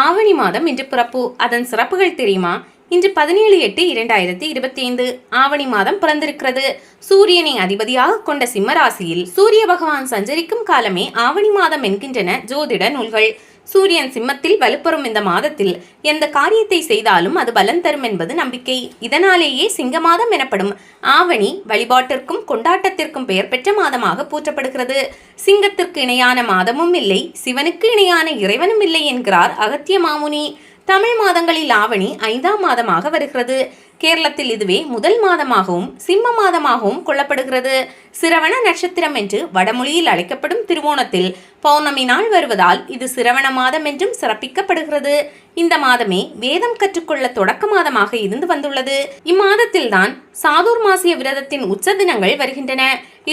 ஆவணி மாதம் இன்று பிறப்பு. அதன் சிறப்புகள் தெரியுமா? இன்று 17/8/2025 ஆவணி மாதம் பிறந்திருக்கிறது. சூரியனை அதிபதியாக கொண்ட சிம்ம ராசியில் சூரிய பகவான் சஞ்சரிக்கும் காலமே ஆவணி மாதம் என்கின்றன ஜோதிட நூல்கள். சூரியன் சிம்மத்தில் வலுப்பெறும் இந்த மாதத்தில் எந்த காரியத்தை செய்தாலும் அது பலன் தரும் என்பது நம்பிக்கை. இதனாலேயே சிங்க மாதம் எனப்படும் ஆவணி வழிபாட்டிற்கும் கொண்டாட்டத்திற்கும் பெயர் பெற்ற மாதமாக போற்றப்படுகிறது. சிங்கத்திற்கு இணையான மாதமும் இல்லை, சிவனுக்கு இணையான இறைவனும் இல்லை என்கிறார் அகத்திய மாமுனி. தமிழ் மாதங்களில் ஆவணி 5ஆம் மாதமாக வருகிறது. கேரளத்தில் இதுவே முதல் மாதமாகவும் சிம்ம மாதமாகவும் கொள்ளப்படுகிறது. சிரவண நட்சத்திரம் என்று வடமொழியில் அழைக்கப்படும் திருவோணத்தில் பௌர்ணமி நாள் வருவதால் இது சிரவண மாதம் என்றும் சிறப்பிக்கப்படுகிறது. இந்த மாதமே வேதம் கற்றுக்கொள்ள தொடக்க மாதமாக இருந்து வந்துள்ளது. இம்மாதத்தில்தான் சாதுர்மாசிய விரதத்தின் உச்ச தினங்கள் வருகின்றன.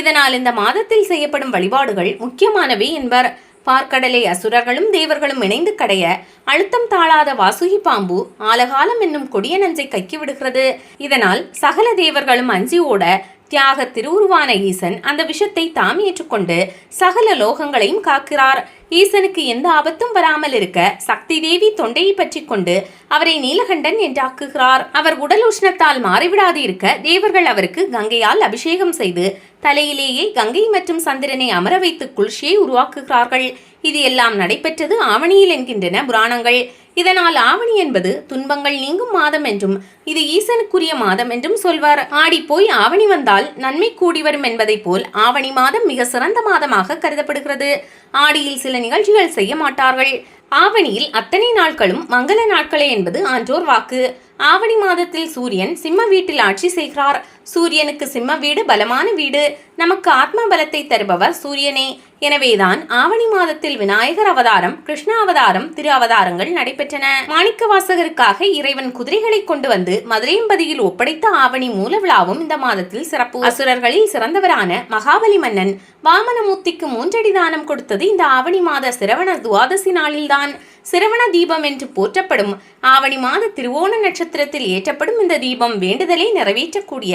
இதனால் இந்த மாதத்தில் செய்யப்படும் வழிபாடுகள் முக்கியமானவை என்பர். பார்க்கடலை அசுரர்களும் தேவர்களும் இணைந்து கடைய அழுத்தம் தாழாத வாசுகி பாம்பு ஆலகாலம் என்னும் கொடிய நஞ்சை கைக்கி விடுகிறது. இதனால் சகல தேவர்களும் அஞ்சி ஓட தியாக திருவுருவான ஈசன் அந்த விஷத்தை தாம் ஏற்றுக்கொண்டு சகல லோகங்களையும் காக்கிறார். ஈசனுக்கு எந்த ஆபத்தும் வராமல் இருக்க சக்தி தேவி தொண்டையை பற்றி கொண்டு அவரை நீலகண்டன் என்றாக்குகிறார். அவர் உடல் உஷ்ணத்தால் மாறிவிடாது இருக்க தேவர்கள் அவருக்கு கங்கையால் அபிஷேகம் செய்து தலையிலேயே கங்கை மற்றும் சந்திரனை அமர வைத்து குளிர்ச்சியை உருவாக்குகிறார்கள். இது எல்லாம் நடைபெற்றது ஆவணியில் என்கின்றன புராணங்கள். இதனால் ஆவணி என்பது துன்பங்கள் நீங்கும் மாதம் என்றும் இது ஈசனுக்குரிய மாதம் என்றும் சொல்வார். ஆடி போய் ஆவணி வந்தால் நன்மை கூடி வரும் என்பதை போல் ஆவணி மாதம் மிக சிறந்த மாதமாக கருதப்படுகிறது. ஆடியில் சில நிகழ்ச்சிகள் செய்ய மாட்டார்கள். ஆவணியில் அத்தனை நாட்களும் மங்கள நாட்களே என்பது ஆன்றோர் வாக்கு. ஆவணி மாதத்தில் சூரியன் சிம்ம வீட்டில் ஆட்சி செய்கிறார். சூரியனுக்கு சிம்ம வீடு பலமான வீடு. நமக்கு ஆத்ம பலத்தை தருபவர் சூரியனே. எனவேதான் ஆவணி மாதத்தில் விநாயகர் அவதாரம், கிருஷ்ண அவதாரம், திரு அவதாரங்கள் நடைபெற்றன. மாணிக்க வாசகருக்காக இறைவன் குதிரைகளை கொண்டு வந்து மதுரையம்பதியில் ஒப்படைத்த ஆவணி மூல விழாவும் இந்த மாதத்தில் சிறப்பு. அசுரர்களில் சிறந்தவரான மகாபலி மன்னன் வாமனமூர்த்திக்கு 3 அடி தானம் கொடுத்தது இந்த ஆவணி மாத சிரவண துவாதசி நாளில்தான். சிரவண தீபம் என்று போற்றப்படும் ஆவணி மாத திருவோண நட்சத்திரத்தில் ஏற்றப்படும் இந்த தீபம் வேண்டுதலை நிறைவேற்றக்கூடிய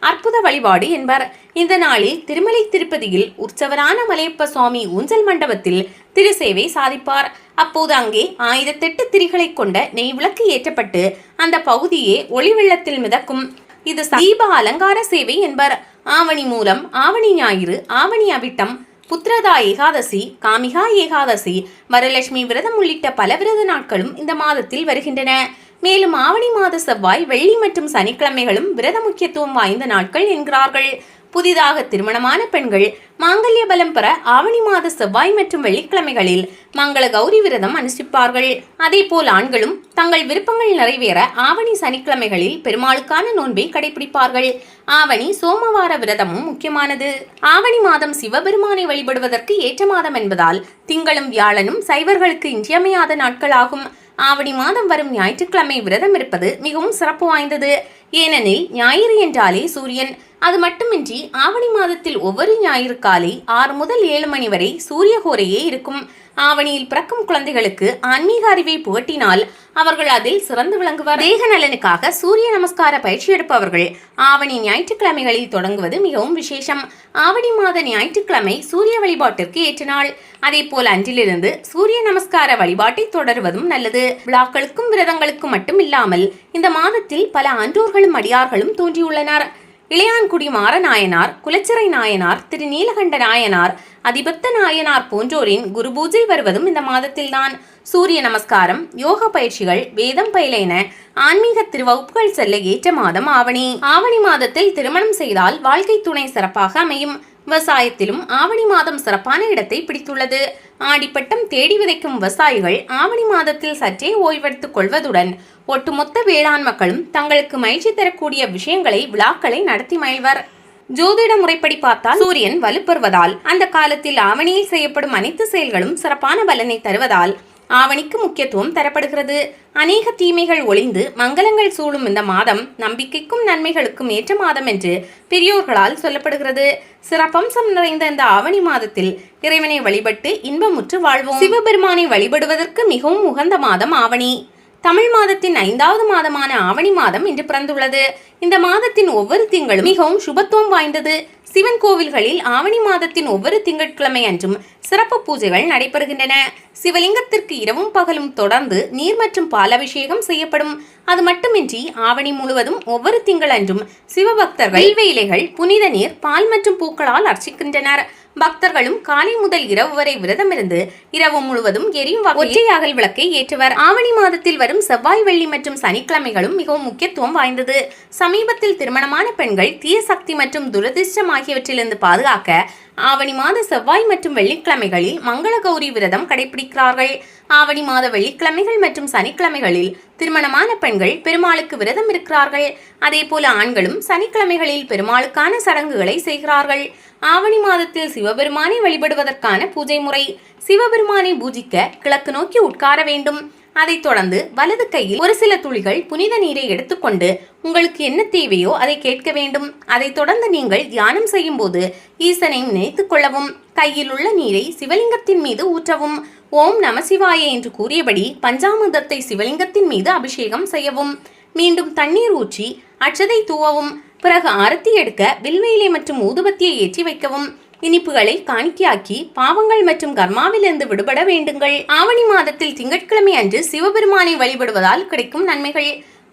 அற்புத வழிபாடு என்பர். இந்த நாளில் திருமலை திருப்பதியில் உற்சவரான மலையப்ப சுவாமி ஊஞ்சல் மண்டபத்தில் திருசேவை சாதிப்பார். அப்போது அங்கே 1008 திரிகளை கொண்ட நெய் விளக்கு ஏற்றப்பட்டு அந்த பகுதியே ஒளி வெள்ளத்தில் மிதக்கும். இது தீப அலங்கார சேவை என்பர். ஆவணி மூலம், ஆவணி ஞாயிறு, ஆவணி அவிட்டம், புத்திரதா ஏகாதசி, காமிகா ஏகாதசி, வரலட்சுமி விரதம் உள்ளிட்ட பல விரத நாட்களும் இந்த மாதத்தில் வருகின்றன. மேலும் ஆவணி மாத செவ்வாய், வெள்ளி மற்றும் சனிக்கிழமைகளும் விரத முக்கியத்துவம் வாய்ந்த நாட்கள் என்கிறார்கள். புதிதாக திருமணமான பெண்கள் மாங்கல்ய பலம் பெற ஆவணி மாத செவ்வாய் மற்றும் வெள்ளிக்கிழமைகளில் மங்கள கௌரி விரதம் அனுஷ்டிப்பார்கள். அதே போல் ஆண்களும் தங்கள் விருப்பங்கள் நிறைவேற ஆவணி சனிக்கிழமைகளில் பெருமாளுக்கான நோன்பை கடைபிடிப்பார்கள். ஆவணி சோமவார விரதமும் முக்கியமானது. ஆவணி மாதம் சிவபெருமானை வழிபடுவதற்கு ஏற்ற மாதம் என்பதால் திங்களும் வியாழனும் சைவர்களுக்கு இன்றியமையாத நாட்களாகும். ஆவணி மாதம் வரும் ஞாயிற்றுக்கிழமை விரதம் இருப்பது மிகவும் சிறப்பு வாய்ந்தது. ஏனெனில் ஞாயிறு என்றாலே சூரியன். அது மட்டுமின்றி ஆவணி மாதத்தில் ஒவ்வொரு ஞாயிறு காலை 6 முதல் 7 மணி வரை சூரிய ஹோரையே இருக்கும். ஆவணியில் பிறக்கும் குழந்தைகளுக்கு ஆன்மீக அறிவை புகட்டினால் அவர்கள் அதில் சிறந்து விளங்குவார். தேக நலனுக்காக சூரிய நமஸ்கார பயிற்சி எடுப்பவர்கள் ஆவணி ஞாயிற்றுக்கிழமைகளில் தொடங்குவது மிகவும் விசேஷம். ஆவணி மாத ஞாயிற்றுக்கிழமை சூரிய வழிபாட்டிற்கு ஏற்ற நாள். அதே போல் அன்றிலிருந்து சூரிய நமஸ்கார வழிபாட்டை தொடருவதும் நல்லது. விழாக்களுக்கும் விரதங்களுக்கும் மட்டும் இல்லாமல் இந்த மாதத்தில் பல ஆன்றோர்களும் அடியார்களும் தோன்றியுள்ளனர். இளையான்குடி மாறநாயனார், குலச்சிறை நாயனார், திரு நீலகண்ட நாயனார், அதிபத்த நாயனார் போன்றோரின் குரு பூஜை வருவதும் இந்த மாதத்தில்தான். சூரிய நமஸ்காரம், யோக பயிற்சிகள், வேதம் பயில என ஆன்மீக திருவகுப்புகள் செல்ல ஏற்ற மாதம் ஆவணி. ஆவணி மாதத்தில் திருமணம் செய்தால் வாழ்க்கை துணை சிறப்பாக அமையும். விவசாயத்திலும் ஆவணி மாதம் சிறப்பான இடத்தை பிடித்துள்ளது. ஆடிப்பட்டம் தேடி விதைக்கும் விவசாயிகள் ஆவணி மாதத்தில் சற்றே ஓய்வெடுத்துக் கொள்வதுடன் ஒட்டுமொத்த வேளாண் மக்களும் தங்களுக்கு மகிழ்ச்சி தரக்கூடிய விஷயங்களை, விழாக்களை நடத்தி மகிழ்வர். ஜோதிட முறைப்படி பார்த்தால் சூரியன் வலுப்பெறுவதால் அந்த காலத்தில் ஆவணியில் செய்யப்படும் அனைத்து செயல்களும் சிறப்பான பலனை தருவதால் ஆவணிக்கு முக்கியத்துவம் தரப்படுகிறது. அநேக தீமைகள் ஒளிந்து மங்களங்கள் சூழும் இந்த மாதம் நம்பிக்கைக்கும் நன்மைகளுக்கும் ஏற்ற மாதம் என்று பெரியோர்களால் சொல்லப்படுகிறது. சிறப்பம்சம் நிறைந்த இந்த ஆவணி மாதத்தில் இறைவனை வழிபட்டு இன்பமுற்று வாழ்வோம். சிவபெருமானை வழிபடுவதற்கு மிகவும் உகந்த மாதம் ஆவணி. தமிழ் மாதத்தின் 5வது மாதமான ஆவணி மாதம் இன்று பிறந்துள்ளது. இந்த மாதத்தின் ஒவ்வொரு திங்களும் மிகவும் சுபத்துவம் வாய்ந்தது. சிவன் கோவில்களில் ஆவணி மாதத்தின் ஒவ்வொரு திங்கட்கிழமை அன்றும் சிறப்பு பூஜைகள் நடைபெறுகின்றன. சிவலிங்கத்திற்கு இரவும் பகலும் தொடர்ந்து நீர் மற்றும் பால் அபிஷேகம் செய்யப்படும். அது மட்டுமின்றி ஆவணி முழுவதும் ஒவ்வொரு திங்களன்றும் சிவபக்தர்கள் வில்வ இலைகள், புனித நீர், பால் மற்றும் பூக்களால் அர்ச்சிக்கின்றனர். பக்தர்களும் காலை முதல் இரவு வரை விரதமிருந்து இரவு முழுவதும் எரியும் ஒற்றை அகல் விளக்கை ஏற்றுவர். ஆவணி மாதத்தில் வரும் செவ்வாய், வெள்ளி மற்றும் சனிக்கிழமைகளும் மிகவும் முக்கியத்துவம் வாய்ந்தது. சமீபத்தில் திருமணமான பெண்கள் தீய சக்தி மற்றும் துரதிர்ஷ்டம் ஆகியவற்றிலிருந்து பாதுகாக்க ஆவணி மாத செவ்வாய் மற்றும் வெள்ளிக்கிழமைகளில் மங்கள கௌரி விரதம் கடைபிடிக்கிறார்கள். ஆவணி மாத வெள்ளிக்கிழமைகள் மற்றும் சனிக்கிழமைகளில் திருமணமான பெண்கள் பெருமாளுக்கு விரதம் இருக்கிறார்கள். அதே போல ஆண்களும் சனிக்கிழமைகளில் பெருமாளுக்கான சடங்குகளை செய்கிறார்கள். ஆவணி மாதத்தில் சிவபெருமானை வழிபடுவதற்கான பூஜை முறை: சிவபெருமானை பூஜிக்க கிழக்கு நோக்கி உட்கார வேண்டும். அதைத் தொடர்ந்து வலது கையில் ஒரு சில துளிகள் புனித நீரை எடுத்துக்கொண்டு உங்களுக்கு என்ன தேவையோ அதை கேட்க வேண்டும். அதைத் தொடர்ந்து நீங்கள் தியானம் செய்யும் போது ஈசனை நினைத்துக் கொள்ளவும். கையில் உள்ள நீரை சிவலிங்கத்தின் மீது ஊற்றவும். ஓம் நமசிவாய என்று கூறியபடி பஞ்சாமிர்தத்தை சிவலிங்கத்தின் மீது அபிஷேகம் செய்யவும். மீண்டும் தண்ணீர் ஊற்றி அட்சதை தூவவும். பிறகு ஆரத்தி எடுக்க வில்வ இலை மற்றும் ஊதுபத்தியை ஏற்றி வைக்கவும். இனிப்புகளை காணிக்கையாக்கி பாவங்கள் மற்றும் கர்மாவிலிருந்து விடுபட வேண்டுங்கள். ஆவணி மாதத்தில் திங்கட்கிழமை அன்று சிவபெருமானை வழிபடுவதால் கிடைக்கும் நன்மைகள்: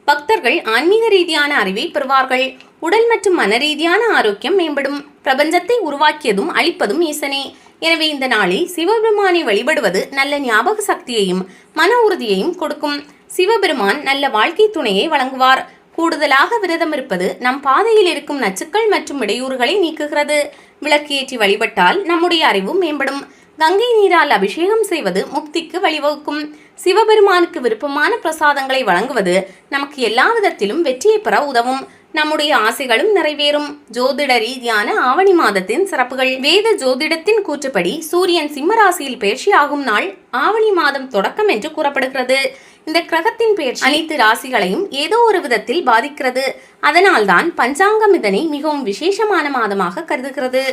பக்தர்கள் ஆன்மீக ரீதியான அறிவை பெறுவார்கள். உடல் மற்றும் மன ரீதியான ஆரோக்கியம் மேம்படும். பிரபஞ்சத்தை உருவாக்கியதும் அழிப்பதும் ஈசனே. எனவே இந்த நாளில் சிவபெருமானை வழிபடுவது நல்ல ஞாபக சக்தியையும் மன உறுதியையும் கொடுக்கும். சிவபெருமான் நல்ல வாழ்க்கை துணையை வழங்குவார். கூடுதலாக விரதம் இருப்பது நம் பாதையில் இருக்கும் நச்சுக்கள் மற்றும் இடையூறுகளை நீக்குகிறது. விளக்கு ஏற்றி வழிபட்டால் நம்முடைய அறிவும் மேம்படும். கங்கை நீரால் அபிஷேகம் செய்வது முக்திக்கு வழிவகுக்கும். சிவபெருமானுக்கு விருப்பமான பிரசாதங்களை வழங்குவது நமக்கு எல்லா விதத்திலும் வெற்றியை பெற உதவும். நம்முடைய ஆசைகளும் நிறைவேறும். ஜோதிட ரீதியான ஆவணி மாதத்தின் சிறப்புகள்: வேத ஜோதிடத்தின் கூற்றுப்படி சூரியன் சிம்ம ராசியில் பயிற்சியாகும் நாள் ஆவணி மாதம் தொடக்கம் என்று கூறப்படுகிறது. இந்த கிரகத்தின் பெயர்ச்சி அனைத்து ராசிகளையும் ஏதோ ஒரு விதத்தில் பாதிக்கிறது. அதனால்தான் பஞ்சாங்கம் இதனை மிகவும் விசேஷமான மாதமாக கருதுகிறது.